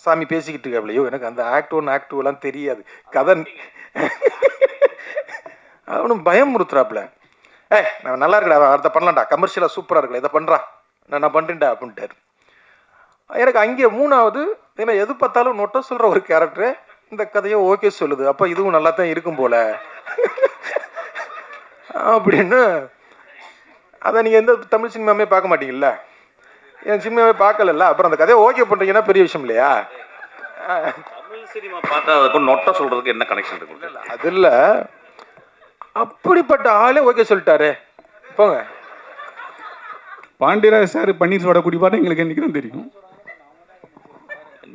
சாமி பேசிக்கிட்டு இருக்காப்லையோ, எனக்கு அந்த ஆக்ட் 1 ஆக்ட் 2 எல்லாம் தெரியாது. கதை அவனும் பயமுறுத்துறாப்புல. நான் நல்லா இருக்கடா, அடுத்த பண்ணலாம்டா, கமர்ஷியலாக சூப்பராக இருக்கல, இதை பண்ணுறா, நான் பண்ணுறேன்டா அப்படின்ட்டார். எனக்கு அங்கே 3வது, ஏன்னா எது பார்த்தாலும் நொட்ட சொல்கிற ஒரு கேரக்டரு இந்த கதையை ஓகே சொல்லுது, அப்போ இதுவும் நல்லா தான் இருக்கும் போல அப்படின்னு. அதை நீங்கள் எந்த தமிழ் சினிமாவே பார்க்க மாட்டீங்கல்ல, என் சினிமாவே பார்க்கல, அப்புறம் அந்த கதையை ஓகே பண்ணுறீங்கன்னா பெரிய விஷயம் இல்லையா? தமிழ் சினிமா பார்த்தா நொட்ட சொல்கிறதுக்கு என்ன கனெக்ஷன் இருக்கு? அது இல்லை, அப்படிப்பட்ட ஆளே ஓகே சொல்லிட்டாரு. போங்க. பாண்டியராஜ் சார் பன்னீர் சோடா குடிப்பாரு எங்களுக்கு என்னைக்கு தான் தெரியும்.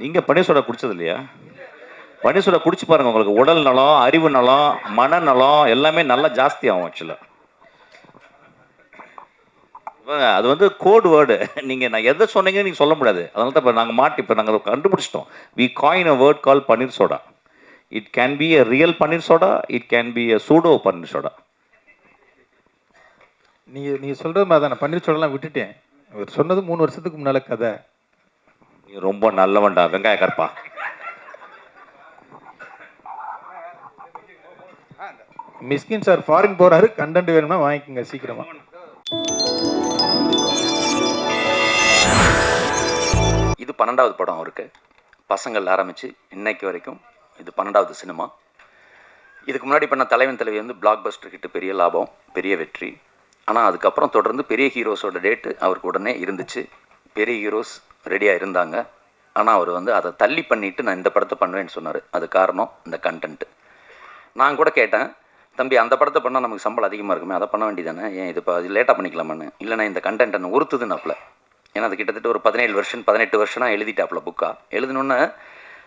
நீங்கள் பன்னீர் சோடா குடிச்சது இல்லையா? பன்னீர் சோடா குடிச்சு பாருங்க, உங்களுக்கு உடல் நலம், அறிவு நலம், மனநலம் எல்லாமே நல்லா ஜாஸ்தி ஆகும். ஆக்சுவலாக அது வந்து கோட் வேர்டு. நீங்கள் நான் எதை சொன்னீங்கன்னு நீங்கள் சொல்ல முடியாது. அதனால தான் இப்போ நாங்கள் இப்போ நாங்கள் கண்டுபிடிச்சிட்டோம். We coin a word call panneer soda. It can be a real panneer soda, it can be a pseudo panneer soda. நீங்கள் சொல்கிறது மாதிரி தான், நான் பன்னீர் சோடெல்லாம் விட்டுட்டேன். இவர் சொன்னது 3 வருஷத்துக்கு முன்னால் கதை. நீ ரொம்ப நல்லவன்டா வெங்காய கற்பா. மிஸ்கின் சார் ஃபாரின் போகிறாரு, கண்டென்ட் வேணும்னா வாங்கிக்கோங்க சீக்கிரமாக. இது 12வது படம் அவருக்கு. பசங்கள் ஆரம்பித்து இன்னைக்கு வரைக்கும் இது 12வது சினிமா. இதுக்கு முன்னாடி பண்ண தலைவன் தலைவி வந்து பிளாக் பஸ்டர் ஹிட்டு, பெரிய லாபம், பெரிய வெற்றி. ஆனால் அதுக்கப்புறம் தொடர்ந்து பெரிய ஹீரோஸோட டேட்டு அவருக்கு உடனே இருந்துச்சு. பெரிய ஹீரோஸ் ரெடியாக இருந்தாங்க. ஆனால் அவர் வந்து அதை தள்ளி பண்ணிவிட்டு நான் இந்த படத்தை பண்ணுவேன்னு சொன்னார். அது காரணம் இந்த கண்டென்ட்டு. நான் கூட கேட்டேன், தம்பி அந்த படத்தை பண்ணால் நமக்கு சம்பளம் அதிகமாக இருக்குமே, அதை பண்ண வேண்டியதானே, ஏன் இது இப்போ அது லேட்டாக பண்ணிக்கலாமான்னு. இல்லைனா இந்த கண்டென்ட் என்ன உறுத்துதுன்னாப்புல. ஏன்னா அது கிட்டத்தட்ட ஒரு 18 வருஷனாக எழுதிட்டாப்புல புக்கா. எழுதினோன்னே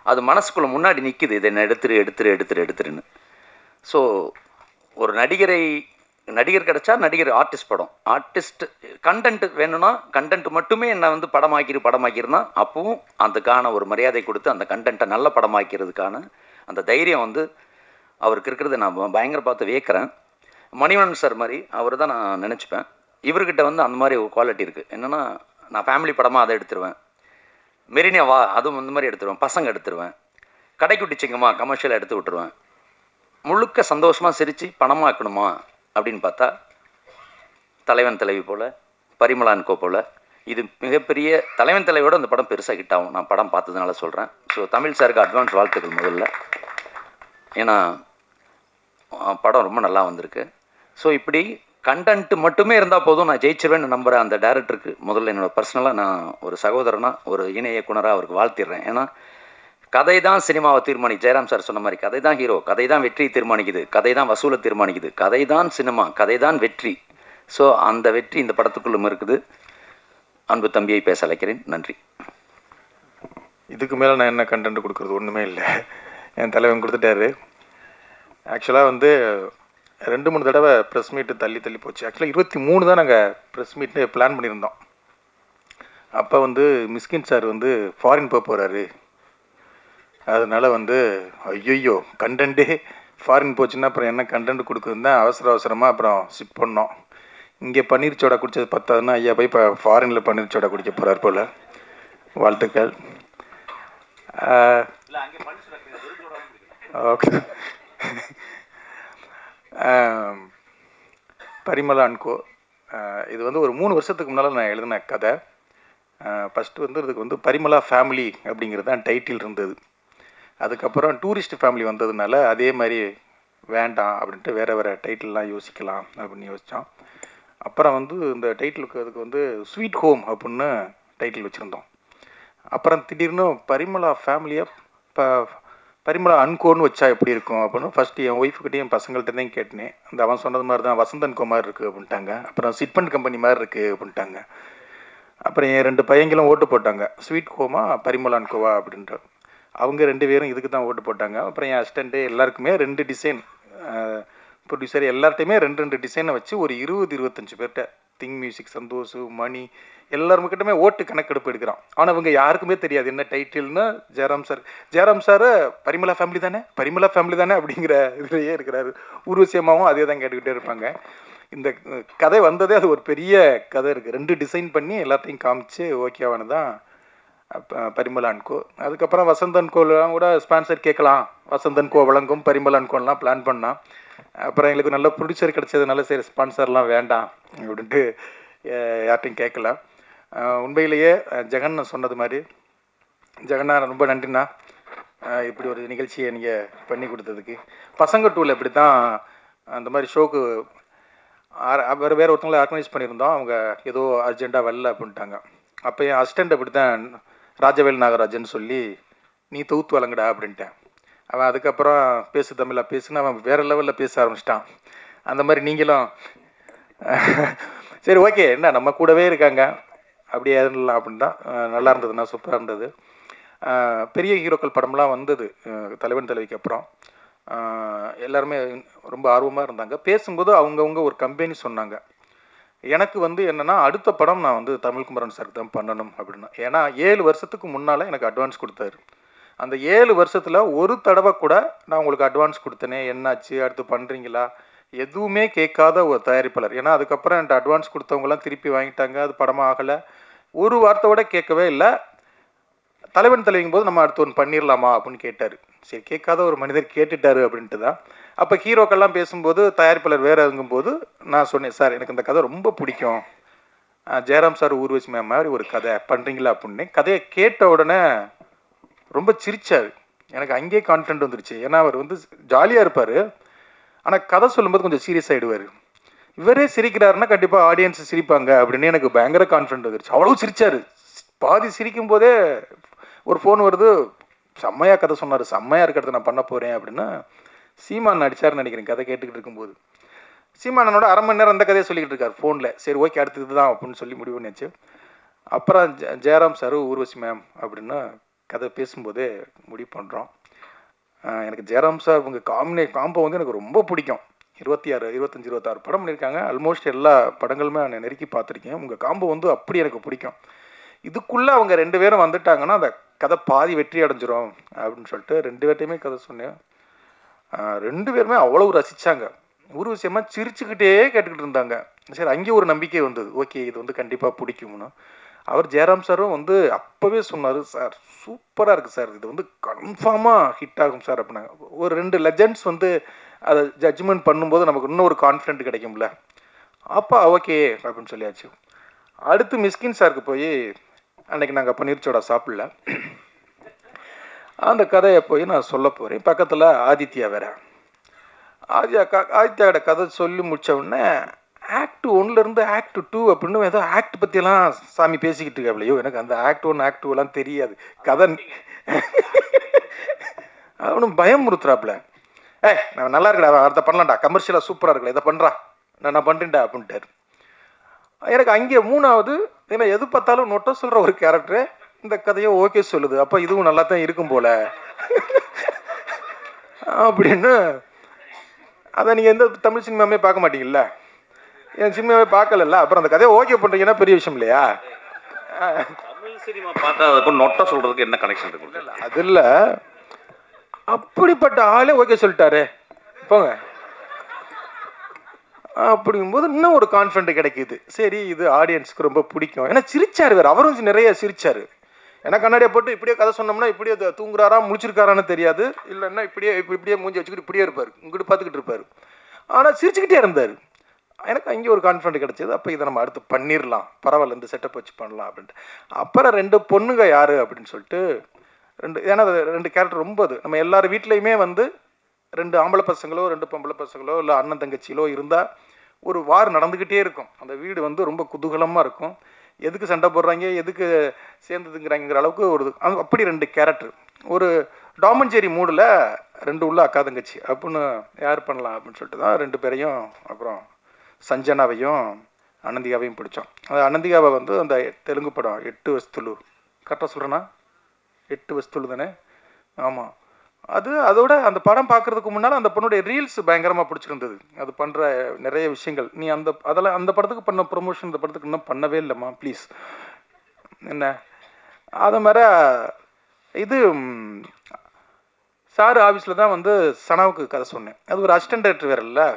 அது மனசுக்குள்ளே முன்னாடி நிற்கிது, இதை என்ன எடுத்துருன்னு. ஸோ ஒரு நடிகர் கிடச்சா நடிகர், ஆர்டிஸ்ட் படம், ஆர்டிஸ்ட் கண்டென்ட் வேணும்னா கண்டென்ட் மட்டுமே என்னை வந்து படமாக்கிருந்தா அப்பவும் அதுக்கான ஒரு மரியாதை கொடுத்து அந்த கண்டென்ட்டை நல்ல படமாக்கிறதுக்கான அந்த தைரியம் வந்து அவருக்கு இருக்கிறது நான் பயங்கர பார்த்து வியக்கிறேன். மணிவண்ணன் சார் மாதிரி அவர் தான் நான் நினச்சிப்பேன். இவர்கிட்ட வந்து அந்த மாதிரி ஒரு குவாலிட்டி இருக்குது. என்னென்னா, நான் ஃபேமிலி படமாக அதை எடுத்துருவேன், மெரினியா வா அதுவும் இந்த மாதிரி எடுத்துருவேன், பசங்க எடுத்துருவேன், கடைக்குட்டி சிங்கம்மா கமர்ஷியலாக எடுத்து விட்டுருவேன். முழுக்க சந்தோஷமாக சிரித்து பணமாக்கணுமா அப்படின்னு பார்த்தா தலைவன் தலைவி போல், பரிமளா & கோ போல், இது மிகப்பெரிய தலைவன் தலைவியோட அந்த படம் பெருசாக ஹிட் ஆகும். நான் படம் பார்த்ததுனால சொல்கிறேன். ஸோ தமிழ் சாருக்கு அட்வான்ஸ் வாழ்த்துக்கள் முதல்ல. ஏன்னா படம் ரொம்ப நல்லா வந்திருக்கு. ஸோ இப்படி கண்டென்ட் மட்டுமே இருந்தால் போதும், நான் ஜெயிச்சிருவேன்னு நம்புகிற அந்த டேரக்டருக்கு முதல்ல என்னோடய பர்சனலாக நான் ஒரு சகோதரனாக, ஒரு இணை இயக்குனராக அவருக்கு வாழ்த்திடுறேன். ஏன்னா கதை தான் சினிமாவை தீர்மானிக்கு, ஜெயராம் சார் சொன்ன மாதிரி கதை தான் ஹீரோ, கதை தான் வெற்றியை தீர்மானிக்குது, கதை தான் வசூலை தீர்மானிக்குது, கதை தான் சினிமா, கதை தான் வெற்றி. ஸோ அந்த வெற்றி இந்த படத்துக்குள்ளும் இருக்குது. அன்பு தம்பியை பேச அழைக்கிறேன். நன்றி. இதுக்கு மேலே நான் என்ன கண்டென்ட் கொடுக்குறது? ஒன்றுமே இல்லை, என் தலைவன் கொடுத்துட்டாரு. ஆக்சுவலாக வந்து 2-3 தடவை ப்ரெஸ் மீட்டு தள்ளி போச்சு. ஆக்சுவலாக 23 தான் நாங்கள் ப்ரெஸ் மீட்டு பிளான் பண்ணியிருந்தோம். அப்போ வந்து மிஸ்கின் சார் வந்து ஃபாரின் போகிறாரு, அதனால் வந்து ஐயோ கண்டென்ட்டே ஃபாரின் போச்சுன்னா அப்புறம் என்ன கண்டென்ட் கொடுக்குதுன்னு தான் அவசரமாக அப்புறம் ஷிப் பண்ணோம். இங்கே பன்னீர் சோடா குடித்தது பத்தாதுன்னா ஐயா போய் இப்போ ஃபாரினில் பன்னீர் சோடா குடிக்க போகிறார் போல். வாழ்த்துக்கள். ஓகே. பரிமளா & கோ இது வந்து ஒரு 3 வருஷத்துக்கு முன்னால் நான் எழுதின கதை. ஃபஸ்ட்டு வந்து இதுக்கு வந்து பரிமளா ஃபேமிலி அப்படிங்கிறது தான் டைட்டில் இருந்தது. அதுக்கப்புறம் டூரிஸ்ட் ஃபேமிலி வந்ததுனால அதே மாதிரி வேண்டாம் அப்படின்ட்டு வேறு டைட்டில்லாம் யோசிக்கலாம் அப்படின்னு யோசித்தோம். அப்புறம் வந்து இந்த டைட்டிலுக்கு அதுக்கு வந்து ஸ்வீட் ஹோம் அப்படின்னு டைட்டில் வச்சுருந்தோம். அப்புறம் திடீர்னு பரிமளா ஃபேமிலியாக பரிமளா & கோன்னு வச்சா எப்படி இருக்கும் அப்படின்னு ஃபஸ்ட்டு என் ஒய்ஃபுக்கிட்டே என் பசங்கள்கிட்டையும் கேட்டேன். அந்த அவன் சொன்னது மாதிரி தான் வசந்த் & கோ மாதிரி இருக்குது அப்படின்ட்டாங்க. அப்புறம் சிட்பண்ட் கம்பெனி மாதிரி இருக்குது அப்படின்ட்டாங்க. அப்புறம் என் 2 பையங்களும் ஓட்டு போட்டாங்க, ஸ்வீட் ஹோமா பரிமளா & கோவா அப்படின்ட்டு. அவங்க 2 பேரும் இதுக்கு தான் ஓட்டு போட்டாங்க. அப்புறம் என் அசிஸ்டண்ட்டு எல்லாருக்குமே 2 டிசைன், ப்ரொடியூசர் எல்லார்ட்டையுமே 2 டிசைனை வச்சு ஒரு 20-25 பேர்கிட்ட, திங் மியூசிக், சந்தோஷ், மணி எல்லாருக்கிட்டமே ஓட்டு கணக்கெடுப்பு எடுக்கிறான். ஆனால் அவங்க யாருக்குமே தெரியாது என்ன டைட்டில்னு. ஜெயராம் சார் பரிமளா ஃபேமிலி தானே அப்படிங்கிற இதுலேயே இருக்கிறாரு. ஊர்வசியமாகவும் அதே தான் கேட்டுக்கிட்டே இருப்பாங்க. இந்த கதை வந்ததே அது ஒரு பெரிய கதை இருக்குது. 2 டிசைன் பண்ணி எல்லாத்தையும் காமிச்சு ஓகேவானு தான் பரிமளான்கோ. அதுக்கப்புறம் வசந்தன்கோலாம் கூட ஸ்பான்சர் கேட்கலாம், வசந்தன்கோ வழங்கும் பரிமளான்கோலாம் பிளான் பண்ணான். அப்புறம் எங்களுக்கு நல்ல ப்ரொடியூசர் கிடச்சதுனால சரி ஸ்பான்சர்லாம் வேண்டாம் அப்படின்ட்டு யார்ட்டையும் கேட்கல. உண்மையிலேயே ஜெகன் சொன்னது மாதிரி, ஜெகண்ணா ரொம்ப நன்றிண்ணா, இப்படி ஒரு நிகழ்ச்சியை நீங்கள் பண்ணி கொடுத்ததுக்கு. பசங்க டூவில் இப்படி தான் அந்த மாதிரி ஷோக்கு வேறு ஒருத்தவங்களை ஆர்கனைஸ் பண்ணியிருந்தோம். அவங்க ஏதோ அர்ஜெண்ட்டாக வரல அப்படின்ட்டாங்க. அப்போ என் அசிஸ்டண்ட் அப்படி தான் ராஜவேல் நாகராஜன் சொல்லி நீ தூத்து வழங்குடா அப்படின்ட்டேன். அவன் அதுக்கப்புறம் பேசு தமிழாக பேசுன்னு அவன் வேறு லெவலில் பேச ஆரம்பிச்சிட்டான். அந்த மாதிரி நீங்களும் சரி ஓகே என்ன நம்ம கூடவே இருக்காங்க அப்படியே இருந்தலாம் அப்படின்னு தான். நல்லா இருந்ததுண்ணா, சூப்பராக இருந்தது. பெரிய ஹீரோக்கள் படம்லாம் வந்தது தலைவன் தலைவிக்கு அப்புறம். எல்லாருமே ரொம்ப ஆர்வமாக இருந்தாங்க. பேசும்போது அவங்கவுங்க ஒரு கம்பெனி சொன்னாங்க. எனக்கு வந்து என்னென்னா அடுத்த படம் நான் வந்து தமிழ்குமரன் சாருக்கு தான் பண்ணணும் அப்படின்னா. ஏன்னா 7 வருஷத்துக்கு முன்னால் எனக்கு அட்வான்ஸ் கொடுத்தாரு. அந்த 7 வருஷத்தில் ஒரு தடவை கூட நான் உங்களுக்கு அட்வான்ஸ் கொடுத்தனே, என்னாச்சு, அடுத்து பண்ணுறீங்களா, எதுவுமே கேட்காத ஒரு தயாரிப்பாளர். ஏன்னா அதுக்கப்புறம் என்கிட்ட அட்வான்ஸ் கொடுத்தவங்களாம் திருப்பி வாங்கிட்டாங்க, அது படமாக ஆகலை. ஒரு வார்த்தையோட கேட்கவே இல்லை. தலைவன் தலைவிக்கும் போது நம்ம அடுத்து ஒன்று பண்ணிடலாமா அப்படின்னு கேட்டார். சரி கேட்காத ஒரு மனிதர் கேட்டுட்டாரு அப்படின்ட்டு தான். அப்போ ஹீரோக்கெல்லாம் பேசும்போது தயாரிப்பாளர் வேறு இருக்கும்போது நான் சொன்னேன், சார் எனக்கு இந்த கதை ரொம்ப பிடிக்கும், ஜெயராம் சார் ஊர்வசி மேம் மாதிரி ஒரு கதை பண்ணுறீங்களா அப்படின்னு. கதையை கேட்ட உடனே ரொம்ப சிரிச்சார். எனக்கு அங்கேயே கான்ஃபிடென்ட் வந்துருச்சு. ஏன்னா அவர் வந்து ஜாலியாக இருப்பார், ஆனால் கதை சொல்லும்போது கொஞ்சம் சீரியஸ் ஆகிடுவார். இவரே சிரிக்கிறாருன்னா கண்டிப்பாக ஆடியன்ஸ் சிரிப்பாங்க அப்படின்னு எனக்கு பயங்கர கான்ஃபிடென்ட் வந்துருச்சு. அவ்வளோ சிரிச்சார். பாதி சிரிக்கும் போதே ஒரு ஃபோன் வருது, செம்மையாக கதை சொன்னார், செம்மையாக இருக்கிறத நான் பண்ண போகிறேன் அப்படின்னா. சீமான் நடிச்சார்னு நினைக்கிறேன் கதை கேட்டுக்கிட்டு இருக்கும்போது. சீமானனோட அரை மணி நேரம் அந்த கதையை சொல்லிக்கிட்டு இருக்கார் ஃபோனில். சரி ஓகே அடுத்தது தான் அப்படின்னு சொல்லி முடிவு பண்ணிச்சு. அப்புறம் ஜெயராம் சார் ஊர்வசி மேம் அப்படின்னா கதை பேசும்போதே முடிவு பண்ணுறோம். எனக்கு ஜெயராம் சார் உங்கள் காம்போ வந்து எனக்கு ரொம்ப பிடிக்கும். 25-26 படம் பண்ணியிருக்காங்க. ஆல்மோஸ்ட் எல்லா படங்களுமே நான் நெருக்கி பார்த்துருக்கேன். உங்கள் காம்போ வந்து அப்படி எனக்கு பிடிக்கும். இதுக்குள்ளே அவங்க 2 பேரும் வந்துட்டாங்கன்னா அந்த கதை பாதி வெற்றி அடைஞ்சிரும் அப்படின்னு சொல்லிட்டு 2 பேர்ட்டையுமே கதை சொன்னேன். 2 பேருமே அவ்வளோ ரசித்தாங்க. ஒரு விஷயமாக சிரிச்சுக்கிட்டே கேட்டுக்கிட்டு இருந்தாங்க. சரி அங்கேயும் ஒரு நம்பிக்கை வந்தது, ஓகே இது வந்து கண்டிப்பாக பிடிக்கும்னு. அவர் ஜெயராம் சாரும் வந்து அப்போவே சொன்னார், சார் சூப்பராக இருக்குது சார், இது வந்து கன்ஃபார்மாக ஹிட் ஆகும் சார் அப்படின்னாங்க. ஒரு 2 லெஜண்ட்ஸ் வந்து அதை ஜட்ஜ்மெண்ட் பண்ணும்போது நமக்கு இன்னும் ஒரு கான்ஃபிடென்ட் கிடைக்கும்ல. அப்போ ஓகே அப்படின்னு சொல்லியாச்சு. அடுத்து மிஸ்கின் சாருக்கு போய் அன்றைக்கி நாங்கள் பன்னீர் சோடா சாப்பிடல. அந்த கதையை போய் நான் சொல்ல போகிறேன். பக்கத்தில் ஆதித்யா வேறு. ஆதித்யாவோட கதை சொல்லி முடித்த உடனே ஆக்ட் 1லேருந்து ஆக்ட் 2 அப்படின்னு ஏதோ ஆக்ட் பற்றியெல்லாம் சாமி பேசிக்கிட்டு இருக்காப்லையோ. எனக்கு அந்த ஆக்ட் 1 ஆக்ட் 2 தெரியாது. கதை அவனும் பயமுறுத்துறாப்புல. நான் நல்லா இருக்கடா, அடுத்த பண்ணலாம்டா, கமர்ஷியலாக சூப்பராக இருக்கல, இதை பண்ணுறா, நான் பண்ணுறேன்டா அப்படின்ட்டார். எனக்கு அங்கே 3வது ஏன்னா எது பார்த்தாலும் நொட்ட சொல்கிற ஒரு கேரக்டரு இந்த கதையை ஓகே சொல்லுது, அப்போ இதுவும் நல்லா தான் இருக்கும் போல் அப்படின்னு. அதை நீங்கள் எந்த தமிழ் சினிமாவே பார்க்க மாட்டீங்கல்ல, என் சினிமாவே பார்க்கல, அப்புறம் அந்த கதையை ஓகே பண்ணுறீங்கன்னா பெரிய விஷயம் இல்லையா? தமிழ் சினிமா பார்த்தா அதுக்கு நொட்ட சொல்கிறதுக்கு என்ன கனெக்ஷன் இருக்கு? அது இல்லை, அப்படிப்பட்ட ஆளே ஓகே சொல்லிட்டாரு போங்க அப்படிங்கும்போது இன்னும் ஒரு கான்ஃபிடென்ட் கிடைக்கிது. சரி இது ஆடியன்ஸுக்கு ரொம்ப பிடிக்கும். ஏன்னா சிரிச்சார் வேறு, அவரும் நிறைய சிரிச்சார். ஏன்னா கண்ணாடியை போட்டு இப்படியே கதை சொன்னோம்னா இப்படியே தூங்குறாரா முழிச்சிருக்காரான்னு தெரியாது, இல்லைன்னா இப்படியே மூஞ்சி வச்சுக்கிட்டு இப்படியே இருப்பார், இங்கிட்டு பார்த்துக்கிட்டு இருப்பார். ஆனால் சிரிச்சுக்கிட்டே இருந்தார். எனக்கு அங்கே ஒரு கான்ஃபிடென்ட் கிடச்சிது. அப்போ இதை நம்ம அடுத்து பண்ணிடலாம், பரவாயில்ல இந்த செட்டப் வச்சு பண்ணலாம் அப்படின்ட்டு. அப்புறம் 2 பொண்ணுங்க யார் அப்படின்னு சொல்லிட்டு 2, ஏன்னா 2 கேரக்டர் ரொம்ப அது நம்ம எல்லார் வீட்லேயுமே வந்து 2 ஆம்பளை பசங்களோ 2 பொம்பளை பசங்களோ இல்லை அண்ணன் தங்கச்சியிலோ இருந்தால் ஒரு வார் நடந்துக்கிட்டே இருக்கும். அந்த வீடு வந்து ரொம்ப குதூகலமாக இருக்கும். எதுக்கு சண்டை போடுறாங்க, எதுக்கு சேர்ந்துதுங்கிறாங்கிற அளவுக்கு ஒரு அப்படி 2 கேரக்டர். ஒரு டாமன்ஜெரி மூடில் 2 உள்ள அக்கா தங்கச்சி அப்படின்னு யார் பண்ணலாம் அப்படின்னு சொல்லிட்டு தான் 2 பேரையும் அப்புறம் சஞ்சனாவையும் அனந்திகாவையும் பிடிச்சோம். அந்த அனந்திகாவை வந்து அந்த தெலுங்கு படம் 8 வஸ்துலு, கரெக்டாக சொல்கிறேன்னா 8 வஸ்துலு தானே? ஆமாம். அதோட அந்த படம் பார்க்குறதுக்கு முன்னால் அந்த பொண்ணுடைய ரீல்ஸ் பயங்கரமாக பிடிச்சிருந்தது. அது பண்ணுற நிறைய விஷயங்கள் நீ அதெல்லாம் அந்த படத்துக்கு பண்ண ப்ரொமோஷன் இந்த படத்துக்கு இன்னும் பண்ணவே இல்லைம்மா ப்ளீஸ் என்ன. அதை மாதிரி இது சார் ஆஃபீஸில் தான் வந்து சனாவுக்கு கதை சொன்னேன். அது ஒரு அசிஸ்டன்ட் டைரக்டர் வேறு இல்லை,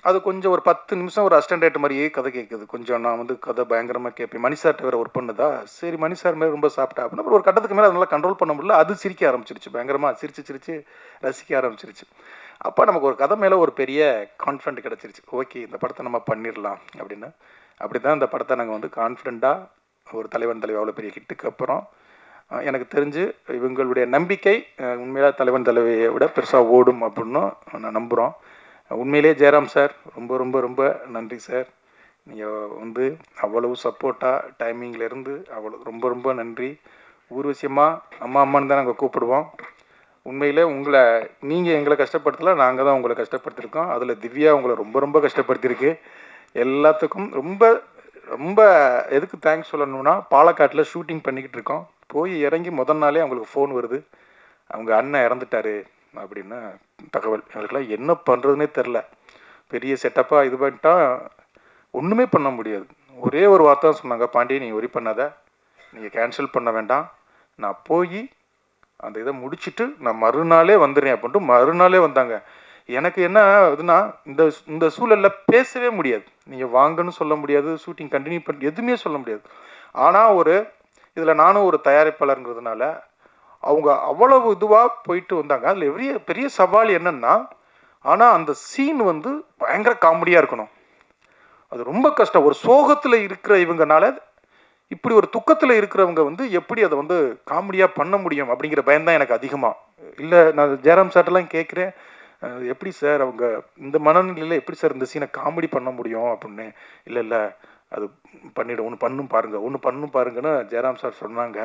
அது கொஞ்சம் ஒரு 10 நிமிஷம் ஒரு அசிஸ்டன்ட் ரைட்டர் மாதிரியே கதை கேட்குது. கொஞ்சம் நான் வந்து கதை பயங்கரமாக கேட்பேன். மணி சார்ட்ட வேறு ஒர்க் பண்ணுதா, சரி மணி சார் மேலே ரொம்ப சாப்பிட்டா அப்படின்னு. அப்புறம் ஒரு கட்டத்துக்கு மேலே அதனால கண்ட்ரோல் பண்ண முடியல. அது சிரிக்க ஆரம்பிச்சிருச்சு, பயங்கரமாக சிரிச்சு ரசிக்க ஆரம்பிச்சிருச்சு. அப்போ நமக்கு ஒரு கதை மேலே ஒரு பெரிய கான்ஃபிடென்ட் கிடச்சிருச்சு. ஓகே, இந்த படத்தை நம்ம பண்ணிடலாம் அப்படின்னு. அப்படி தான் இந்த படத்தை நாங்கள் வந்து கான்ஃபிடெண்ட்டாக ஒரு தலைவன் தலைவி அவ்வளோ பெரிய ஹிட்டுக்கு அப்புறம் எனக்கு தெரிஞ்சு இவங்களுடைய நம்பிக்கை உண்மையிலே தலைவன் தலைவியை விட பெருசாக ஓடும் அப்படின்னும் நான் நம்புகிறோம். உண்மையிலே ஜெயராம் சார் ரொம்ப ரொம்ப ரொம்ப நன்றி சார். நீங்கள் வந்து அவ்வளவு சப்போர்ட்டாக டைமிங்லேருந்து அவ்வளோ ரொம்ப ரொம்ப நன்றி. ஊர்வசியமாக அம்மா அம்மான்னு தான் நாங்கள் கூப்பிடுவோம். உண்மையிலே உங்களை நீங்கள் எங்களை கஷ்டப்படுத்தல, நாங்கள் தான் உங்களை கஷ்டப்படுத்தியிருக்கோம். அதில் திவ்யா உங்களை ரொம்ப ரொம்ப கஷ்டப்படுத்தியிருக்கு. எல்லாத்துக்கும் ரொம்ப ரொம்ப எதுக்கு தேங்க்ஸ் சொல்லணும்னா, பாலக்காட்டில் ஷூட்டிங் பண்ணிக்கிட்டு இருக்கோம். போய் இறங்கி முதல் நாளே அவங்களுக்கு ஃபோன் வருது, அவங்க அண்ணன் இறந்துட்டாரு அப்படின்னு தகவல். எங்களுக்கெல்லாம் என்ன பண்ணுறதுனே தெரில. பெரிய செட்டப்பாக இது பண்ணிட்டா ஒன்றுமே பண்ண முடியாது. ஒரே ஒரு வார்த்தை தான் சொன்னாங்க, பாண்டிய நீ ஒரி பண்ணாத, நீங்கள் கேன்சல் பண்ண வேண்டாம், நான் போய் அந்த இதை முடிச்சுட்டு நான் மறுநாளே வந்துடுறேன் அப்படின்ட்டு மறுநாளே வந்தாங்க. எனக்கு என்ன இதுனா, இந்த சூழலில் பேசவே முடியாது. நீங்கள் வாங்கன்னு சொல்ல முடியாது, ஷூட்டிங் கண்டினியூ பண்ணி எதுவுமே சொல்ல முடியாது. ஆனால் இதில் நானும் ஒரு தயாரிப்பாளருங்கிறதுனால அவங்க அவ்வளவு இதுவாக போயிட்டு வந்தாங்க. அதில் பெரிய பெரிய சவால் என்னென்னா, ஆனால் அந்த சீன் வந்து பயங்கர காமெடியாக இருக்கணும். அது ரொம்ப கஷ்டம். ஒரு சோகத்தில் இருக்கிற இவங்கனால இப்படி ஒரு துக்கத்தில் இருக்கிறவங்க வந்து எப்படி அதை வந்து காமெடியாக பண்ண முடியும் அப்படிங்கிற பயம்தான் எனக்கு அதிகமாக. இல்லை, நான் ஜெயராம் சார்ட்டெல்லாம் கேட்குறேன், எப்படி சார் அவங்க இந்த மனநிலையில் எப்படி சார் இந்த சீனை காமெடி பண்ண முடியும் அப்படின்னு. இல்லை அது பண்ணிவிடும், ஒன்று பண்ணும் பாருங்கன்னு ஜெயராம் சார் சொன்னாங்க.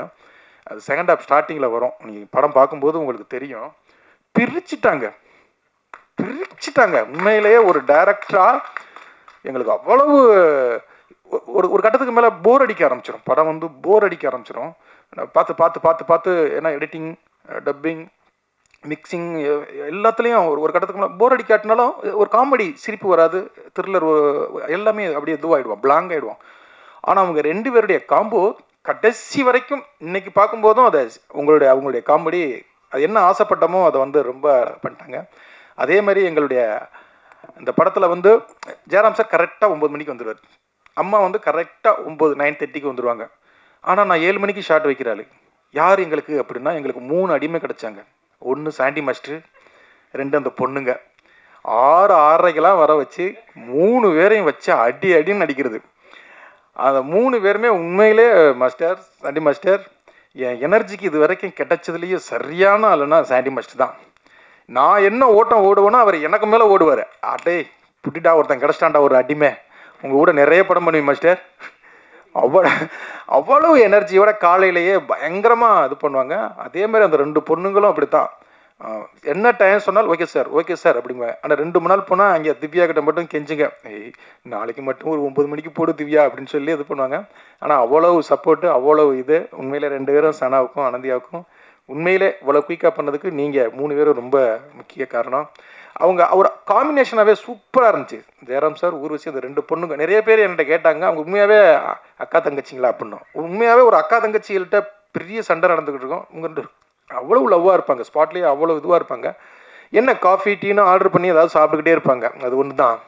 அது செகண்ட் ஹாஃப் ஸ்டார்டிங்கில் வரும், நீங்கள் படம் பார்க்கும்போது உங்களுக்கு தெரியும். பிரிச்சுட்டாங்க. உண்மையிலேயே ஒரு டைரக்டராக எங்களுக்கு அவ்வளவு ஒரு கட்டத்துக்கு மேலே போர் அடிக்க ஆரம்பிச்சிடும். படம் வந்து போர் அடிக்க ஆரம்பிச்சிடும். பார்த்து ஏன்னா எடிட்டிங், டப்பிங், மிக்சிங் எல்லாத்துலேயும் ஒரு கட்டத்துக்கு மேலே போர் அடிக்காட்டினாலும் ஒரு காமெடி சிரிப்பு வராது, த்ரில்லர் எல்லாமே அப்படியே இதுவாகிடுவோம், பிளாங்க் ஆகிடுவோம். ஆனால் அவங்க 2 பேருடைய காம்போ கடைசி வரைக்கும் இன்னைக்கு பார்க்கும்போதும் அதை அவங்களுடைய காமெடி அது என்ன ஆசைப்பட்டமோ அதை வந்து ரொம்ப பண்ணிட்டாங்க. அதே மாதிரி எங்களுடைய இந்த படத்தில் வந்து ஜெயராம் சார் கரெக்டாக 9 மணிக்கு வந்துடுவார். அம்மா வந்து கரெக்டாக 9:30க்கு வந்துடுவாங்க. ஆனால் நான் 7 மணிக்கு ஷார்ட் வைக்கிறாள். யார் எங்களுக்கு அப்படின்னா, எங்களுக்கு 3 அடிமை கிடச்சாங்க. 1 சாண்டி மாஸ்டர், 2 அந்த பொண்ணுங்க. 6:30க்கெல்லாம் வர வச்சு 3 பேரையும் வச்சு அடின்னு அடிக்கிறது. அந்த 3 பேருமே உண்மையிலே மாஸ்டர், சாண்டி மாஸ்டர், என் எனர்ஜிக்கு இது வரைக்கும் கிடைச்சதுலேயே சரியான ஆளுன்னா சாண்டி மாஸ்டர் தான். நான் என்ன ஓட்டம் ஓடுவேனோ அவர் எனக்கு மேலே ஓடுவார். அடே புட்டிடா, ஒருத்தன் கிடச்சிட்டான்டா ஒரு அடிமை, உங்கள் கூட நிறைய படம் பண்ணுவேன் மாஸ்டர். அவ்வளவு எனர்ஜியோட காலையிலேயே பயங்கரமாக இது பண்ணுவாங்க. அதே மாதிரி அந்த 2 பொண்ணுங்களும் அப்படி தான். என்ன டைம் சொன்னாலும் ஓகே சார் அப்படிங்க. ஆனால் 2 மணி நாள் போனால் அங்கே திவ்யா கிட்ட மட்டும் கெஞ்சுங்க, நாளைக்கு மட்டும் ஒரு 9 மணிக்கு போடு திவ்யா அப்படின்னு சொல்லி இது பண்ணுவாங்க. ஆனால் அவ்வளவு சப்போர்ட்டு, அவ்வளவு இது. உண்மையிலே 2 பேரும் சனாவுக்கும் அனந்தியாவுக்கும் உண்மையிலே இவ்வளோ குயிக்காக பண்ணதுக்கு நீங்கள் 3 பேரும் ரொம்ப முக்கிய காரணம். அவங்க ஒரு காம்பினேஷனாகவே சூப்பராக இருந்துச்சு. ஜெயராம் சார், ஊர்வசி, அந்த 2 பொண்ணுங்க. நிறைய பேர் என்கிட்ட கேட்டாங்க, அவங்க உண்மையாகவே அக்கா தங்கச்சிங்களா அப்படின்னோம். உண்மையாகவே ஒரு அக்கா தங்கச்சிகள்கிட்ட பெரிய சண்டை நடந்துக்கிட்டு இருக்கோம். உங்கள்கிட்ட அவ்வளோ லவ்வாக இருப்பாங்க, ஸ்பாட்லேயே அவ்வளோ இதுவாக இருப்பாங்க. என்ன காஃபி டீன்னு ஆர்டர் பண்ணி ஏதாவது சாப்பிட்டுக்கிட்டே இருப்பாங்க. அது ஒன்று தான்.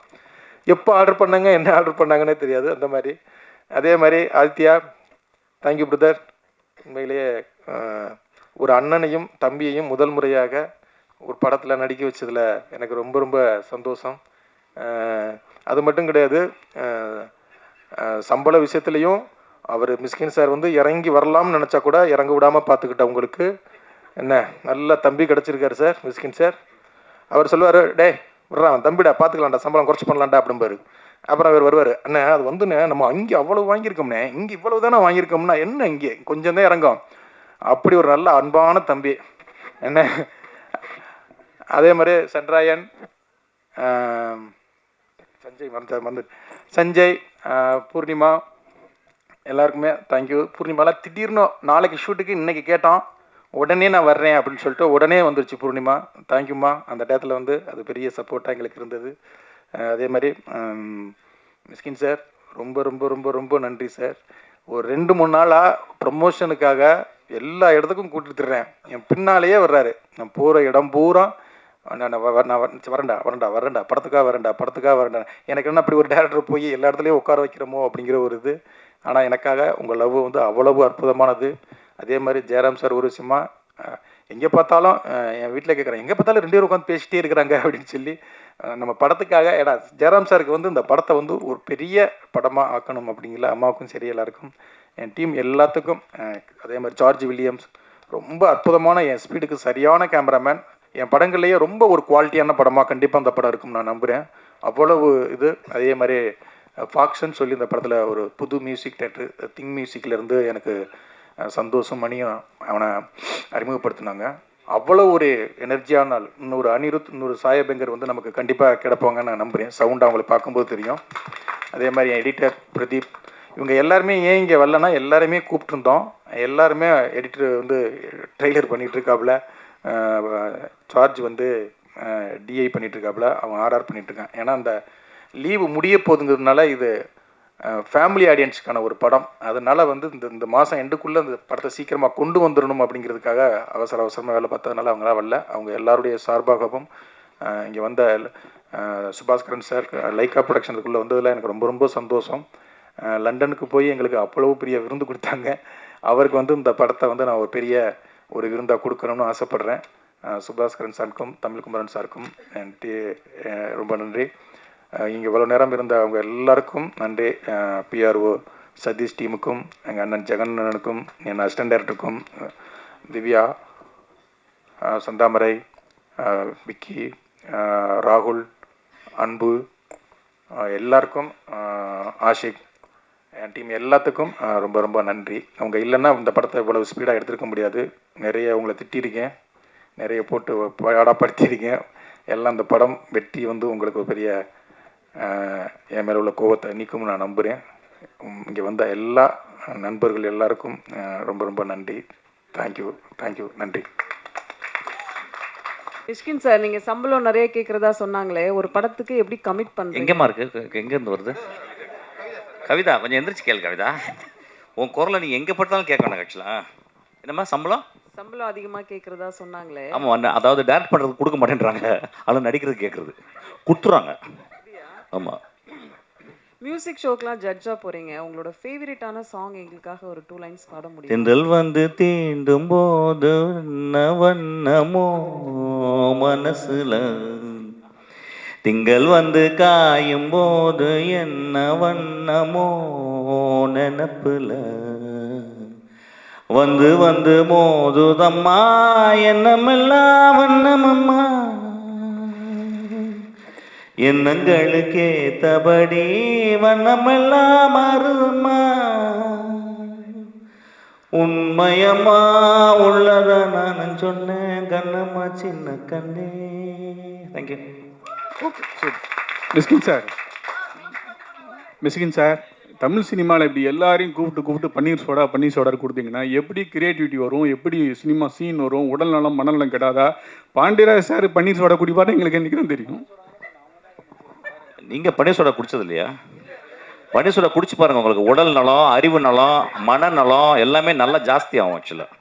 எப்போ ஆர்டர் பண்ணாங்க, என்ன ஆர்டர் பண்ணாங்கன்னே தெரியாது, அந்த மாதிரி. அதே மாதிரி ஆதித்யா, தேங்க்யூ பிரதர். உண்மையிலேயே ஒரு அண்ணனையும் தம்பியையும் முதல் முறையாக ஒரு படத்தில் நடிக்க வச்சதில் எனக்கு ரொம்ப ரொம்ப சந்தோஷம். அது மட்டும் கிடையாது, சம்பள விஷயத்துலேயும் அவர் மிஸ்கின் சார் வந்து இறங்கி வரலாம்னு நினச்சா கூட இறங்க விடாமல் பார்த்துக்கிட்ட உங்களுக்கு என்ன நல்ல தம்பி கிடச்சிருக்காரு சார், மிஸ்கின் சார். அவர் சொல்லுவார், டே விட்றான் தம்பிடா, பார்த்துக்கலாம்டா, சம்பளம் குறைச்சி பண்ணலாம்டா அப்படிம்பாரு. அப்புறம் அவர் வருவார், அண்ணே அது வந்துண்ணே நம்ம அங்கே அவ்வளோ வாங்கியிருக்கோம்ண்ணே, இங்கே இவ்வளவு தானே வாங்கியிருக்கோம்னா என்ன இங்கே கொஞ்சம் தான் இறங்கும். அப்படி ஒரு நல்ல அன்பான தம்பி என்ன. அதே மாதிரி சன்ராயன், சஞ்சய், பூர்ணிமா, எல்லாருக்குமே தேங்க்யூ. பூர்ணிமாலாம் திடீர்னு நாளைக்கு ஷூட்டுக்கு இன்றைக்கி கேட்டோம், உடனே நான் வர்றேன் அப்படின்னு சொல்லிட்டு உடனே வந்துருச்சு பூர்ணிமா. தேங்க்யூம்மா. அந்த டயத்தில் வந்து அது பெரிய சப்போர்ட்டாக எங்களுக்கு இருந்தது. அதே மாதிரி மிஸ்கின் சார், ரொம்ப ரொம்ப ரொம்ப ரொம்ப நன்றி சார். ஒரு 2-3 நாளாக ப்ரமோஷனுக்காக எல்லா இடத்துக்கும் கூட்டிட்டு தர்றேன், என் பின்னாலேயே வர்றாரு. நான் போகிற இடம் பூரா வரேன்டா படத்துக்காக வரேன்டா. எனக்கு என்ன அப்படி ஒரு டேரக்டர் போய் எல்லா இடத்துலையும் உட்கார வைக்கிறோமோ அப்படிங்கிற ஒரு இது. ஆனால் எனக்காக உங்கள் லவ் வந்து அவ்வளவு அற்புதமானது. அதே மாதிரி ஜெயராம் சார் ஒரு விஷயமா எங்கே பார்த்தாலும் என் வீட்டில் கேட்குறேன், எங்கே பார்த்தாலும் 2 பேரும் உட்காந்து பேசிட்டே இருக்கிறாங்க அப்படின்னு சொல்லி நம்ம படத்துக்காக. ஏன்னா ஜெயராம் சாருக்கு வந்து இந்த படத்தை வந்து ஒரு பெரிய படமாக ஆக்கணும் அப்படிங்கிற அம்மாவுக்கும் சரி எல்லாருக்கும், என் டீம் எல்லாத்துக்கும். அதே மாதிரி ஜார்ஜ் வில்லியம்ஸ் ரொம்ப அற்புதமான, என் ஸ்பீடுக்கு சரியான கேமராமேன். என் படங்கள்லேயே ரொம்ப ஒரு குவாலிட்டியான படமாக கண்டிப்பாக அந்த படம் இருக்கும்னு நான் நம்புகிறேன். அவ்வளவு இது. அதே மாதிரி ஃபாக்ஷன் சொல்லி இந்த படத்தில் ஒரு புது மியூசிக் டேரக்டர் திங் மியூசிக்லேருந்து எனக்கு சந்தோஷம் மணியும் அவனை அறிமுகப்படுத்தினாங்க. அவ்வளோ ஒரு எனர்ஜியான ஆள். இன்னொரு அனிருத், இன்னொரு சாயபங்கர் வந்து நமக்கு கண்டிப்பாக கிடப்பாங்கன்னு நான் நம்புகிறேன். சவுண்ட் அவங்களை பார்க்கும்போது தெரியும். அதே மாதிரி என் எடிட்டர் பிரதீப், இவங்க எல்லாருமே ஏன் இங்கே வரலன்னா எல்லாருமே கூப்பிட்டுருந்தோம். எல்லாருமே எடிட்டர் வந்து ட்ரெய்லர் பண்ணிகிட்ருக்காப்புல, சார்ஜ் வந்து டிஐ பண்ணிகிட்ருக்காப்புல, அவன் ஆர்ஆர் பண்ணிகிட்ருக்கான். ஏன்னா அந்த லீவு முடிய போகுதுங்கிறதுனால இது ஃபேமிலி ஆடியன்ஸுக்கான ஒரு படம். அதனால் வந்து இந்த மாதம் எண்டுக்குள்ளே இந்த படத்தை சீக்கிரமாக கொண்டு வந்துடணும் அப்படிங்கிறதுக்காக அவசரமாக வேலை பார்த்ததுனால அவங்களாம் வரல. அவங்க எல்லாருடைய சார்பாகவும் இங்கே வந்த சுபாஸ்கரன் சார் லைக்கா ப்ரொடக்ஷனுக்குள்ளே வந்ததில் எனக்கு ரொம்ப ரொம்ப சந்தோஷம். லண்டனுக்கு போய் எங்களுக்கு அவ்வளவு பெரிய விருந்து கொடுத்தாங்க. அவருக்கு வந்து இந்த படத்தை வந்து நான் ஒரு பெரிய ஒரு விருந்தாக கொடுக்கணும்னு ஆசைப்பட்றேன். சுபாஸ்கரன் சாருக்கும் தமிழ்குமரன் சாருக்கும் ரொம்ப நன்றி. இங்கே இவ்வளோ நேரம் இருந்த அவங்க எல்லாருக்கும் நன்றி. பிஆர்ஓ சதீஷ் டீமுக்கும், எங்கள் அண்ணன் ஜெகண்ணனுக்கும், என் அசிஸ்டன்ட் டைரக்டருக்கும், திவ்யா, சந்தாமரை, விக்கி, ராகுல், அன்பு, எல்லாருக்கும், ஆஷிக், என் டீம் எல்லாத்துக்கும் ரொம்ப ரொம்ப நன்றி. அவங்க இல்லைன்னா இந்த படத்தை இவ்வளவு ஸ்பீடாக எடுத்துருக்க முடியாது. நிறைய உங்களை திட்டியிருக்கேன், நிறைய போட்டு பாடாப்படுத்தியிருக்கேன். எல்லாம் இந்த படம் வெற்றி வந்து உங்களுக்கு ஒரு பெரிய என் மேலே உள்ள கோபத்தை நீக்கும்னு நான் நம்புகிறேன். இங்கே வந்த எல்லா நண்பர்கள் எல்லாருக்கும் ரொம்ப ரொம்ப நன்றி. தேங்க்யூ, நன்றி. மிஷ்கின் சார், நீங்கள் சம்பளம் நிறைய கேட்குறதா சொன்னாங்களே, ஒரு படத்துக்கு எப்படி கமிட் பண்ணுறீங்க? எங்கேம்மா இருக்கு? எங்கேருந்து வருது? கவிதா, கொஞ்சம் எந்திரிச்சு கேளு கவிதா. உன் குரலை நீ எங்கே பட்டாலும் கேட்கணும் ஆக்சுவலாக. என்னம்மா சம்பளம் அதிகமாக கேட்குறதா சொன்னாங்களே. ஆமாம், அதாவது டேரக்ட் பண்ணுறதுக்கு கொடுக்க மாட்டேன்றாங்க, ஆனால் நடிக்கிறது கேட்குறது கொடுத்துறாங்க. ஆமாம். மியூசிக் ஷோக்கெலாம் ஜட்ஜாக போகிறீங்க. உங்களோட ஃபேவரட்டான சாங் எங்களுக்காக ஒரு 2 லைன்ஸ் பாட முடியும்? தென்றல் வந்து தீண்டும் போது வண்ணமோ மனசுல, திங்கள் வந்து காயும் போது என்ன வண்ணமோ நினப்புல, வந்து வந்து மோதுதம்மா எண்ணமெல்லாம் வண்ணமம்மா, எண்ணங்களுக்கேத்தபடி வண்ணமெல்லாம் மாறுதம்மா, உண்மையம்மா உள்ளத நான் சொன்னேன் கண்ணம்மா சின்ன கண்ணே. தேங்க்யூ. மிஸ்கின் சார், தமிழ் சினிமாவில் இப்படி எல்லாரையும் கூப்பிட்டு பன்னீர் சோடா கொடுத்தீங்கன்னா எப்படி கிரியேட்டிவிட்டி வரும், எப்படி சினிமா சீன் வரும், உடல் நலம் மனநலம் கெடாதா? பாண்டியராஜ் சார் பன்னீர் சோடா குடிப்பாரு எங்களுக்கு என்றைக்கு தான் தெரியும். நீங்கள் பன்னீர் சோடா குடிச்சது இல்லையா? பன்னீர் சோடா குடிச்சு பாருங்கள், உங்களுக்கு உடல் நலம், அறிவு நலம், மனநலம் எல்லாமே நல்லா ஜாஸ்தி ஆகும் ஆக்சுவலாக.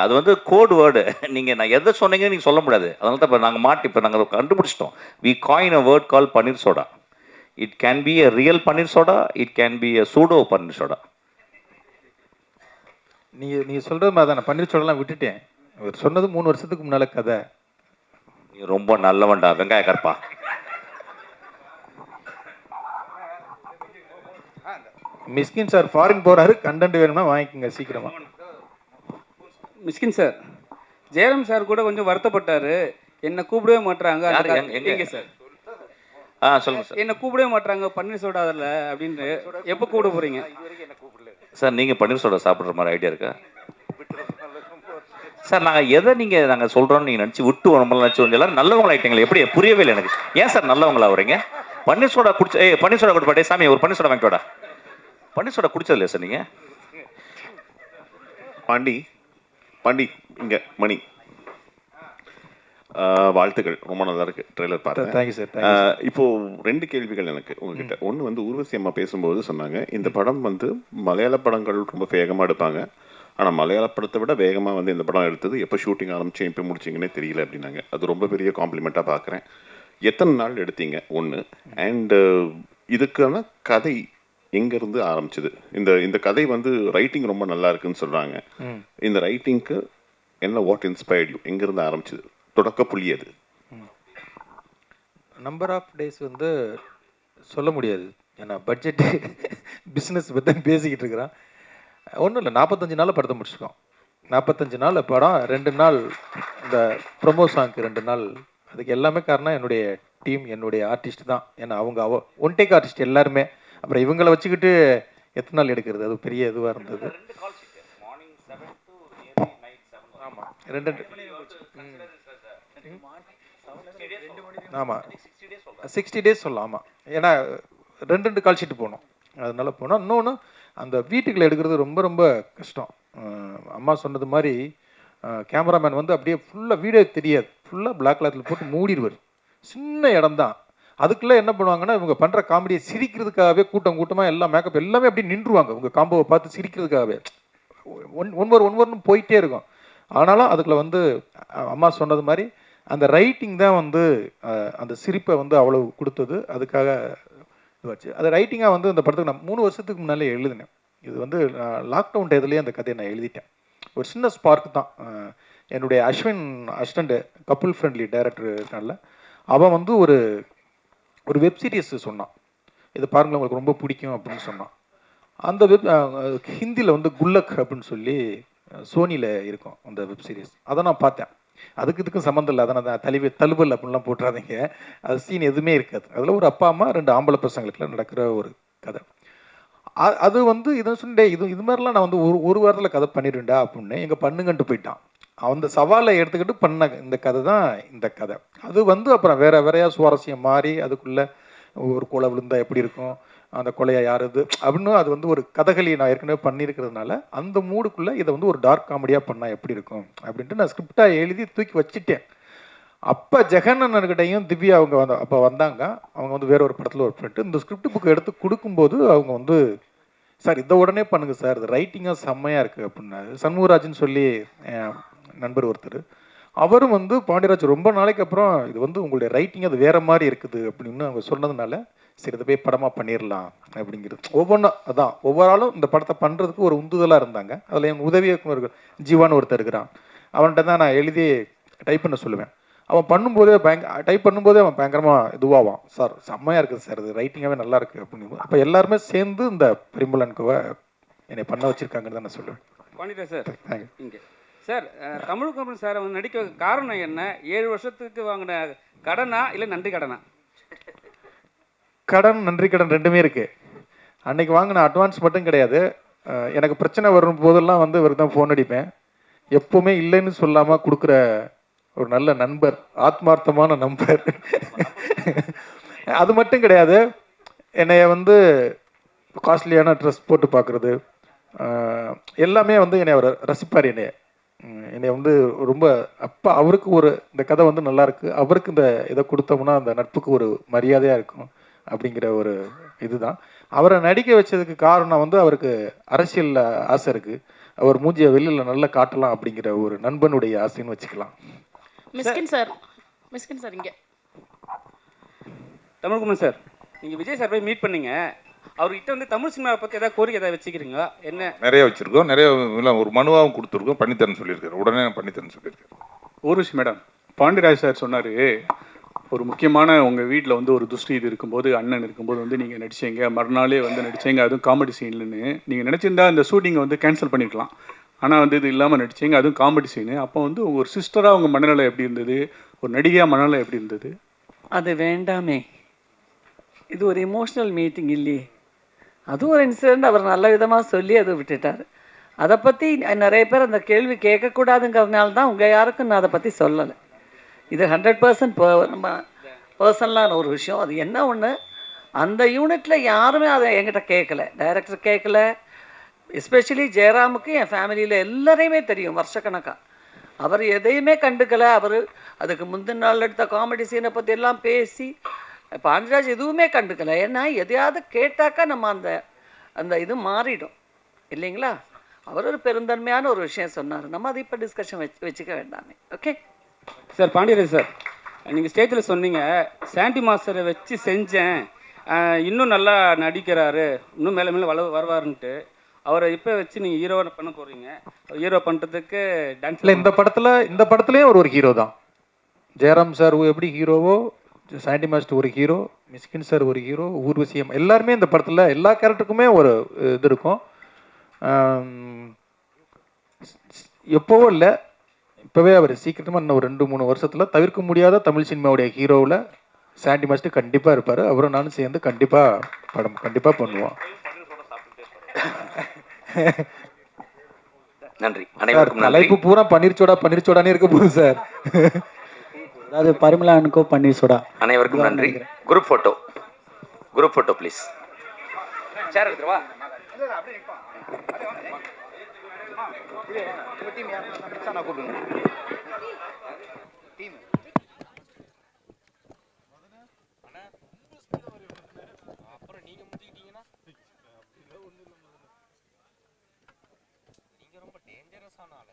அது வந்து கோட் வேர்டு. நீங்கள் நான் எதை சொன்னீங்கன்னு நீங்கள் சொல்ல முடியாது. அதனால தான் இப்போ நாங்கள் கண்டுபிடிச்சிட்டோம். We coin a word call panneer soda. It can be a real panneer soda, it can be a pseudo panneer soda. நீங்கள் சொல்கிற மாதிரி தான் நான் பன்னீர் சோடாலாம் விட்டுட்டேன். இவர் சொன்னது 3 வருஷத்துக்கு முன்னால் கதை. நீ ரொம்ப நல்லவன்டா வெங்காய கற்பா. மிஸ்கின் சார் ஃபாரின் போகிறாரு, கண்டென்ட் வேணும்னா வாங்கிக்கோங்க சீக்கிரமாக. மிஸ்கின் சார், ஜெயராம் சார் கூட கொஞ்சம் வருத்தப்பட்டாரு, என்னை கூப்பிடவே மாட்டுறாங்க. எங்க சார்? சொல்லுங்கள் சார். என்னை கூப்பிடவே மாட்டுறாங்க பன்னீர் சோடா அதில் அப்படின்னு. எப்போ கூப்பிட போகிறீங்க சார்? நீங்கள் பன்னீர் சோடா சாப்பிட்ற மாதிரி ஐடியா இருக்கா சார்? நாங்கள் சொல்கிறோன்னு நீங்கள் நினச்சி விட்டு நம்மளாம் நினச்சி எல்லாரும் நல்லவங்களா ஆகிட்டீங்களா? எப்படி புரியவே இல்லை எனக்கு. ஏன் சார் நல்லவங்களா வரீங்க? பன்னீர் சோடா குடிச்சு பன்னீர் சோடா கொடுப்பாட்டே சாமி, ஒரு பன்னீர் சோடா வாங்கிட்டு. பன்னீர் சோடா குடிச்சது இல்லையா சார் நீங்கள்? பாண்டி இங்கே மணி, வாழ்த்துக்கள், ரொம்ப நல்லா இருக்கு ட்ரெய்லர் பார்த்தேன். Thank you sir. இப்போது 2 கேள்விகள் எனக்கு உங்ககிட்ட. ஒன்று வந்து ஊர்வசி அம்மா பேசும்போது சொன்னாங்க இந்த படம் வந்து மலையாள படங்கள் ரொம்ப வேகமாக எடுப்பாங்க, ஆனால் மலையாள படத்தை விட வேகமாக வந்து இந்த படம் எடுத்தது, எப்போ ஷூட்டிங் ஆரம்பிச்சு எப்போ முடிச்சிங்கன்னே தெரியல அப்படின்னாங்க. அது ரொம்ப பெரிய காம்ப்ளிமெண்ட்டாக பார்க்குறேன். எத்தனை நாள் எடுத்தீங்க ஒன்று, அண்டு இதுக்கான கதை எங்கேருந்து ஆரம்பிச்சது? இந்த கதை வந்து ரைட்டிங் ரொம்ப நல்லா இருக்குன்னு சொல்கிறாங்க. இந்த ரைட்டிங்க்கு என்ன, வாட் இன்ஸ்பயர்ட் யூ, எங்கேருந்து ஆரம்பிச்சது, தொடக்க புள்ளி அது? நம்பர் ஆஃப் டேஸ் வந்து சொல்ல முடியாது, ஏன்னா பட்ஜெட்டு பிஸ்னஸ் பற்றி பேசிக்கிட்டு இருக்கிறான். ஒன்றும் இல்லை, 45 நாளில் படத்தை முடிச்சிருக்கோம். 45 நாள் படம், 2 நாள் இந்த ப்ரொமோ சாங்க்கு 2 நாள். அதுக்கு எல்லாமே காரணம் என்னுடைய டீம், என்னுடைய ஆர்டிஸ்ட் தான். ஏன்னா அவங்க ஒன் டேக் ஆர்டிஸ்ட் எல்லாருமே. அப்புறம் இவங்களை வச்சுக்கிட்டு எத்தனை நாள் எடுக்கிறது, அது பெரிய இதுவாக இருந்தது. ஆமாம், 60 டேஸ் சொல்லலாம். ஆமாம், ஏன்னா 2 கால் ஷீட்டு போகணும், அதனால போனோம். இன்னொன்று, அந்த வீட்டுக்குள்ள எடுக்கிறது ரொம்ப ரொம்ப கஷ்டம். அம்மா சொன்னது மாதிரி கேமராமேன் வந்து அப்படியே ஃபுல்லாக வீடியோ தெரியாது, ஃபுல்லாக பிளாக் கிளாத்தில் போட்டு மூடிடுவார். சின்ன இடம் தான். அதுக்குள்ளே என்ன பண்ணுவாங்கன்னா, இவங்க பண்ணுற காமெடியை சிரிக்கிறதுக்காகவே கூட்டமாக எல்லாம் மேக்கப் எல்லாமே அப்படியே நின்றுவாங்க. உங்கள் காம்போவை பார்த்து சிரிக்கிறதுக்காகவே ஒன் போயிட்டே இருக்கும். ஆனாலும் அதுக்குள்ள வந்து அம்மா சொன்னது மாதிரி அந்த ரைட்டிங் தான் வந்து அந்த சிரிப்பை வந்து அவ்வளோ கொடுத்தது. அதுக்காக இதுவாச்சு. அது ரைட்டிங்காக வந்து அந்த படத்துக்கு நான் 3 வருஷத்துக்கு முன்னாலே எழுதினேன். இது வந்து லாக்டவுன் டயத்துலேயே அந்த கதையை நான் எழுதிட்டேன். ஒரு சின்ன ஸ்பார்க் தான். என்னுடைய அஸ்வின் அசிஸ்டண்ட், கப்புள் ஃப்ரெண்ட்லி டைரக்டர்னால அவன் வந்து ஒரு வெப் சீரிஸ் சொன்னான், இது பாருங்கள் உங்களுக்கு ரொம்ப பிடிக்கும் அப்படின்னு சொன்னான். அந்த ஹிந்தியில் வந்து குல்லக் அப்படின்னு சொல்லி சோனியில் இருக்கும் அந்த வெப் சீரிஸ். அதை நான் பார்த்தேன். இதுக்கும் சம்மந்தம் இல்லை, அதை நான் தழுவல் அப்படின்லாம் போட்டுறாதீங்க. அது சீன் எதுவுமே இருக்காது. அதில் ஒரு அப்பா அம்மா 2 ஆம்பளை பசங்களுக்குலாம் நடக்கிற ஒரு கதை. அது வந்து இதை சொன்னே, இது மாதிரிலாம் நான் வந்து ஒரு வாரத்தில் கதை பண்ணிடுவேன்டா அப்படின்னு எங்கள் பண்ணுங்கன்ட்டு போயிட்டான். அந்த சவாலை எடுத்துக்கிட்டு பண்ண இந்த கதை தான் இந்த கதை. அது வந்து அப்புறம் வேறையா சுவாரஸ்யம் மாறி அதுக்குள்ளே ஒரு கொலை விழுந்தால் எப்படி இருக்கும், அந்த கொலையை யார் இது அப்படின்னு அது வந்து ஒரு கதகளி நான் ஏற்கனவே பண்ணியிருக்கிறதுனால அந்த மூடுக்குள்ளே இதை வந்து ஒரு டார்க் காமெடியாக பண்ணால் எப்படி இருக்கும் அப்படின்ட்டு நான் ஸ்கிரிப்டாக எழுதி தூக்கி வச்சுட்டேன். அப்போ ஜெகன்னன்கிட்டையும் திவ்யா அவங்க அப்போ வந்தாங்க. அவங்க வந்து வேற ஒரு படத்தில் ஒரு ஃப்ரெண்டு. இந்த ஸ்கிரிப்ட் புக் எடுத்து கொடுக்கும்போது அவங்க வந்து, சார் இதை உடனே பண்ணுங்க சார், இது ரைட்டிங்காக செம்மையாக இருக்குது அப்படின்னாரு. சண்முகராஜ்னு சொல்லி நண்பர் ஒருத்தர், அவரும் வந்து பாண்டியராஜ் ரொம்ப நாளைக்கு அப்புறம் இது வந்து உங்களுடைய ரைட்டிங் அது வேறு மாதிரி இருக்குது அப்படின்னு அவங்க சொன்னதுனால, சரி இதை போய் படமாக பண்ணிடலாம் அப்படிங்கிறது. ஒவ்வொரு ஆளும் இந்த படத்தை பண்ணுறதுக்கு ஒரு உந்துதலாக இருந்தாங்க. அதில் என் உதவி இயக்குனர் ஜீவான்னு ஒருத்தர் இருக்கிறான். அவன்கிட்ட தான் நான் எழுதி டைப் பண்ண சொல்லுவேன். அவன் பண்ணும்போதே டைப் பண்ணும்போதே அவன் பயங்கரமாக இதுவாவான், சார் செம்மையாக இருக்குது சார், இது ரைட்டிங்காகவே நல்லா இருக்குது அப்படின்னு. அப்போ எல்லாருமே சேர்ந்து இந்த பரிமளன்கோவை என்னை பண்ண வச்சுருக்காங்கன்னு தான் நான் சொல்லுவேன். பாண்டியராஜ் சார், இங்கே சார், தமிழ் கம்பெனி சாரை வந்து நடிக்க காரணம் என்ன? 7 வருஷத்துக்கு வாங்கின கடனா இல்லை நன்றி கடனா? கடன், நன்றி கடன் ரெண்டுமே இருக்குது. அன்றைக்கி வாங்கின அட்வான்ஸ் மட்டும் கிடையாது. எனக்கு பிரச்சனை வரும் போதெல்லாம் வந்து இவருக்கு தான் ஃபோன் அடிப்பேன். எப்போவுமே இல்லைன்னு சொல்லாமல் கொடுக்குற ஒரு நல்ல நண்பர், ஆத்மார்த்தமான நண்பர். அது மட்டும் கிடையாது, என்னைய வந்து காஸ்ட்லியான ட்ரெஸ் போட்டு பார்க்குறது எல்லாமே வந்து என்னை அவர் ரசிப்பார். என்னை வந்து ரொம்ப அப்போ அவருக்கு ஒரு இந்த கதை வந்து நல்லாயிருக்கு, அவருக்கு இந்த இதை கொடுத்தோம்னா அந்த நட்புக்கு ஒரு மரியாதையாக இருக்கும் அப்படிங்கிற ஒரு இதுதான். அவரை நடிக்க வச்சதுக்கு காரணம் வந்து அவருக்கு அரசியலில் ஆசை இருக்குது, அவர் மூஞ்சியை வெளியில் நல்லா காட்டலாம் அப்படிங்கிற ஒரு நண்பனுடைய ஆசைன்னு வச்சுக்கலாம். மிஸ்கின் சார் இங்கே. தமிழ்குமரன் சார், நீங்கள் விஜய் சார் போய் மீட் பண்ணீங்க, அவர்கிட்ட வந்து தமிழ் சினிமாவை பற்றி ஏதாவது கோரிக்கை ஏதாவது வச்சுக்கிறீங்களா? என்ன? நிறைய வச்சுருக்கோம், நிறைய இல்லை, ஒரு மனுவாகவும் கொடுத்துருக்கோம், பண்ணித்தரேன்னு சொல்லியிருக்காரு, உடனே பண்ணித்தரேன்னு சொல்லியிருக்காரு. ஒரு விஷயம் மேடம், பாண்டியராஜ் சார் சொன்னார், ஒரு முக்கியமான உங்கள் வீட்டில் வந்து ஒரு துஷ்டி இது இருக்கும்போது, அண்ணன் இருக்கும்போது வந்து நீங்கள் நடிச்சீங்க, மறுநாளே வந்து நடிச்சீங்க, அதுவும் காமெடி சீன்லன்னு. நீங்கள் நினச்சிருந்தா அந்த ஷூட்டிங்கை வந்து கேன்சல் பண்ணியிருக்கலாம், ஆனால் வந்து இது இல்லாமல் நடிச்சிங்க, அதுவும் காமெடி சீனு. அப்போ வந்து ஒரு சிஸ்டராக உங்கள் மனநிலை எப்படி இருந்தது, ஒரு நடிகையாக மனநிலை எப்படி இருந்தது? அது வேண்டாமே, இது ஒரு எமோஷ்னல் மீட்டிங் இல்லையே. அதுவும் ஒரு இன்சிடெண்ட் அவர் நல்ல விதமாக சொல்லி அதை விட்டுட்டார். அதை பற்றி நிறைய பேர் அந்த கேள்வி கேட்கக்கூடாதுங்கிறதுனால தான் உங்கள் யாருக்கும் நான் அதை பற்றி சொல்லலை. இது 100% நம்ம பர்சனலான ஒரு விஷயம். அது என்ன ஒன்று, அந்த யூனிட்டில் யாருமே அதை என்கிட்ட கேட்கல, டைரக்டர் கேட்கல. எஸ்பெஷலி ஜெயராமுக்கு என் ஃபேமிலியில் எல்லாரையுமே தெரியும் வருஷக்கணக்காக. அவர் எதையுமே கண்டுக்கலை. அவர் அதுக்கு முந்தின நாள் எடுத்த காமெடி சீனை பற்றி எல்லாம் பேசி, பாண்டியராஜ் எதுவுமே கண்டுக்கலை. ஏன்னா எதையாவது கேட்டாக்கா நம்ம அந்த இது மாறிடும் இல்லைங்களா. அவர் ஒரு பெருந்தன்மையான ஒரு விஷயம் சொன்னார். நம்ம அதை இப்போ டிஸ்கஷன் வச்சுக்க வேண்டாமே. ஓகே சார் பாண்டியராஜ் சார், நீங்கள் ஸ்டேஜில் சொன்னீங்க சாண்டி மாஸ்டரை வச்சு செஞ்சேன், இன்னும் நல்லா நடிக்கிறாரு, இன்னும் மேலே மேலே வருவாருன்ட்டு. அவரை இப்போ வச்சு நீங்கள் ஹீரோவை பண்ண போகிறீங்க. ஹீரோ பண்ணுறதுக்கு டான்ஸ் இல்லை, இந்த படத்துலேயும் ஒரு ஹீரோ தான். ஜெயராம் சார் எப்படி ஹீரோவோ, சாண்டி மாஸ்டர் ஒரு ஹீரோ, மிஸ்கின் சார் ஒரு ஹீரோ, ஊர்வசியம் எல்லாருமே இந்த படத்தில் எல்லா கேரக்டருக்குமே ஒரு இது இருக்கும். எப்போவோ இல்லை, இப்போவே அவர் சீக்கிரமாக இன்னும் ஒரு 2-3 வருஷத்தில் தவிர்க்க முடியாத தமிழ் சினிமாவுடைய ஹீரோவில் சாண்டி மாஸ்டர் கண்டிப்பாக இருப்பார். அவரும் நானும் சேர்ந்து கண்டிப்பாக பண்ணுவோம். நன்றி. அனைவருக்கும் நன்றி. தலைப்பு பூரா பன்னீர் இருக்க போகுது சார். அதாவது பரிமளா அனுக்கோ பன்னீர் சோடா. அனைவருக்கும் நன்றி. Group photo please. சேர் எடுத்துருவா. அப்புறம் நீங்க முடிக்கிட்டீங்கன்னா நீங்க ரொம்ப டேஞ்சரஸான ஆளு.